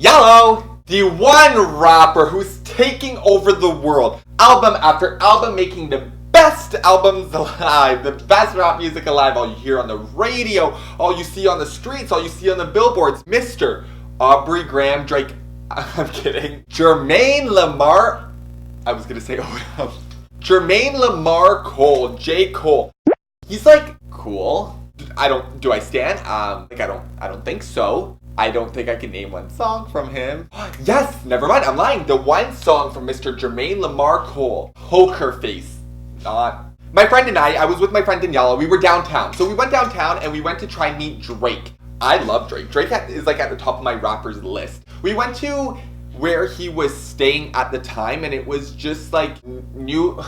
Yellow, the one rapper who's taking over the world, album after album, making the best albums alive, the best rap music alive. All you hear on the radio, all you see on the streets, all you see on the billboards. Mr. Aubrey Graham Drake. I'm kidding. Jermaine Lamar. I was gonna say Jermaine Lamar Cole. J. Cole. He's like cool. Do I stand? I don't think so. I don't think I can name one song from him. Yes, never mind, I'm lying. The one song from Mr. Jermaine Lamar Cole, Poker Face. Not. My friend and I was with my friend Daniela, we were downtown. So we went downtown and we went to try and meet Drake. I love Drake. Drake is like at the top of my rappers list. We went to where he was staying at the time and it was just like new.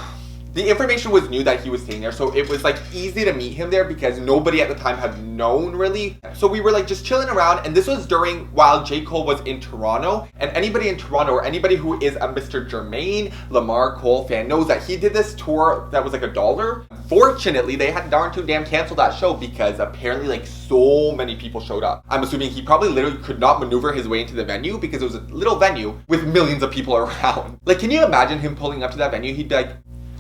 The information was new that he was staying there, so it was like easy to meet him there because nobody at the time had known really. So we were like just chilling around, and this was while J. Cole was in Toronto, and anybody in Toronto or anybody who is a Mr. Jermaine Lamar Cole fan knows that he did this tour that was like $1. Fortunately, they had darn too damn canceled that show because apparently like so many people showed up. I'm assuming he probably literally could not maneuver his way into the venue because it was a little venue with millions of people around. Like, can you imagine him pulling up to that venue? He'd be like,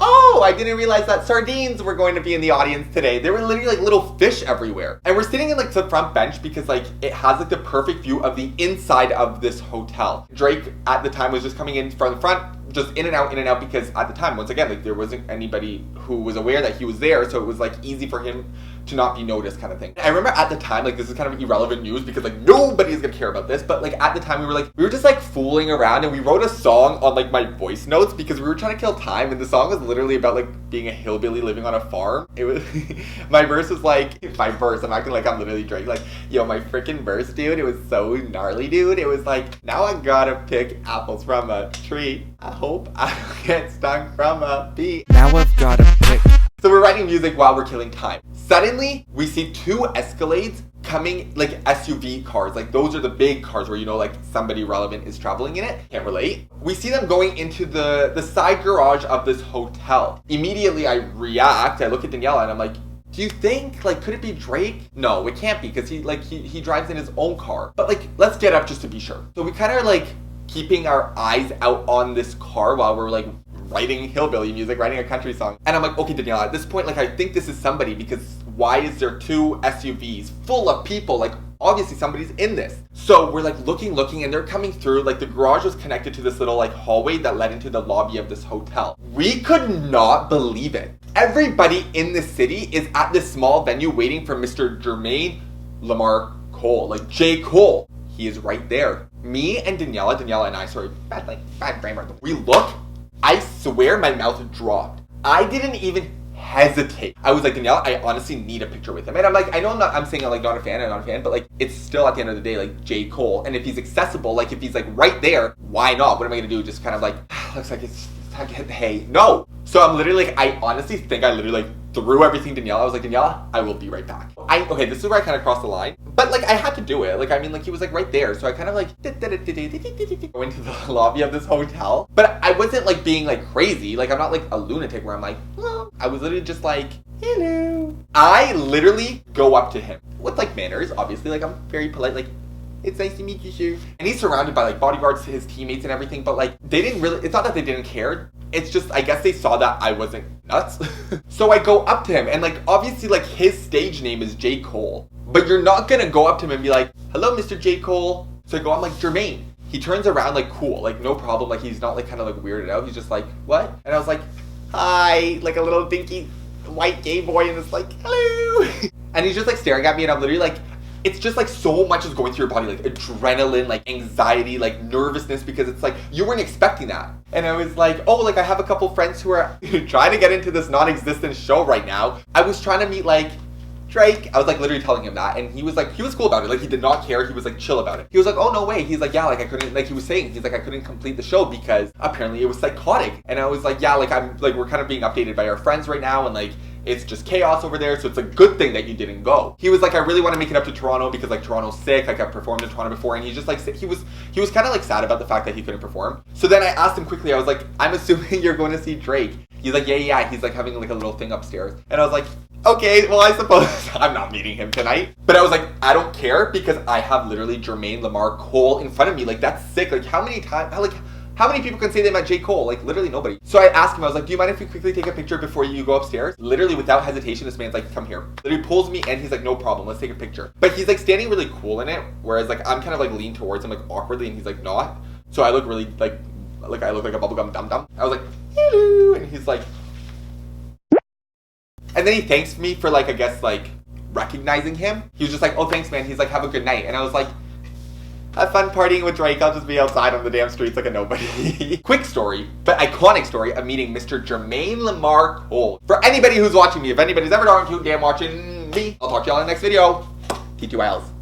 oh, I didn't realize that sardines were going to be in the audience today. There were literally like little fish everywhere. And we're sitting in like the front bench because like it has like the perfect view of the inside of this hotel. Drake at the time was just coming in from the front, just in and out because at the time, once again, like there wasn't anybody who was aware that he was there. So it was like easy for him to not be noticed kind of thing. I remember at the time, like this is kind of irrelevant news because like nobody is gonna care about this, but like at the time we were just like fooling around and we wrote a song on like my voice notes because we were trying to kill time, and the song was literally about like being a hillbilly living on a farm. It was my verse was like, I'm acting like I'm literally Drake, like, yo, my freaking verse, dude, it was so gnarly, dude. It was like, now I gotta pick apples from a tree. I hope I don't get stung from a bee. Now I've gotta pick. So we're writing music while we're killing time. Suddenly, we see two Escalades coming, like SUV cars. Like those are the big cars where, you know, like somebody relevant is traveling in it. Can't relate. We see them going into the side garage of this hotel. Immediately I react, I look at Daniela and I'm like, do you think, like, could it be Drake? No, it can't be because he drives in his own car. But like, let's get up just to be sure. So we kind of like keeping our eyes out on this car while we're like writing hillbilly music, writing a country song. And I'm like, okay, Daniela, at this point, like, I think this is somebody because why is there two SUVs full of people? Like, obviously somebody's in this. So we're like looking, and they're coming through. Like the garage was connected to this little like hallway that led into the lobby of this hotel. We could not believe it. Everybody in the city is at this small venue waiting for Mr. Jermaine Lamar Cole, like J. Cole. He is right there. Me and Daniela and I, sorry, bad grammar. We look, I swear my mouth dropped. I didn't even hesitate. I was like, Daniela, I honestly need a picture with him. And I'm like, I know I'm saying I'm like not a fan, but like it's still at the end of the day like J. Cole. And if he's accessible, like if he's like right there, why not? What am I gonna do? Just kind of like, looks like it's hey, no. So I'm literally like, I honestly think I literally like threw everything to Daniela. I was like, Daniela, I will be right back. Okay, this is where I kind of crossed the line. But like I had to do it. Like, I mean, like he was like right there. So I kind of like go into the lobby of this hotel. But I wasn't like being like crazy. Like I'm not like a lunatic where I'm like, well, I was literally just like, hello. I literally go up to him with like manners, obviously. Like I'm very polite, like, it's nice to meet you, sir. And he's surrounded by like bodyguards, his teammates and everything, but like they didn't really, it's not that they didn't care. It's just, I guess they saw that I wasn't nuts. So I go up to him and like, obviously like his stage name is J. Cole, but you're not gonna go up to him and be like, hello, Mr. J. Cole. So I go, I'm like, Jermaine. He turns around like, cool, like no problem. Like he's not like kind of like weirded out. He's just like, what? And I was like, hi, like a little dinky white gay boy. And it's like, hello. And he's just like staring at me and I'm literally like, it's just like so much is going through your body, like adrenaline, like anxiety, like nervousness, because it's like you weren't expecting that. And I was like, oh, like I have a couple friends who are trying to get into this non-existent show right now. I was trying to meet like Drake. I was like literally telling him that, and he was cool about it. Like he did not care. He was like chill about it. He was like, oh no way. He's like, yeah, like I couldn't, like he was saying, he's like I couldn't complete the show because apparently it was psychotic. And I was like, yeah, like I'm like we're kind of being updated by our friends right now, and like it's just chaos over there, so it's a good thing that you didn't go. He was like, I really want to make it up to Toronto because like Toronto's sick, like I've performed in Toronto before, and he just like, he was kind of like sad about the fact that he couldn't perform. So then I asked him quickly, I was like, I'm assuming you're going to see Drake. He's like, yeah. He's like having like a little thing upstairs. And I was like, okay, well, I suppose I'm not meeting him tonight. But I was like, I don't care because I have literally Jermaine Lamar Cole in front of me. Like, that's sick. Like, how many people can say they met J. Cole? Like, literally nobody. So I asked him, I was like, do you mind if we quickly take a picture before you go upstairs? Literally without hesitation, this man's like, come here. Literally pulls me in, he's like, no problem, let's take a picture. But he's like standing really cool in it, whereas like I'm kind of like leaned towards him like awkwardly and he's like not. So I look really like I look like a bubblegum dum-dum. I was like, hello, and he's like, and then he thanks me for like, I guess like recognizing him. He was just like, oh thanks man, he's like, have a good night. And I was like, have fun partying with Drake. I'll just be outside on the damn streets like a nobody. Quick story, but iconic story of meeting Mr. Jermaine Lamar Cole. For anybody who's watching me, if anybody's ever darn too damn watching me, I'll talk to y'all in the next video. T2Ls.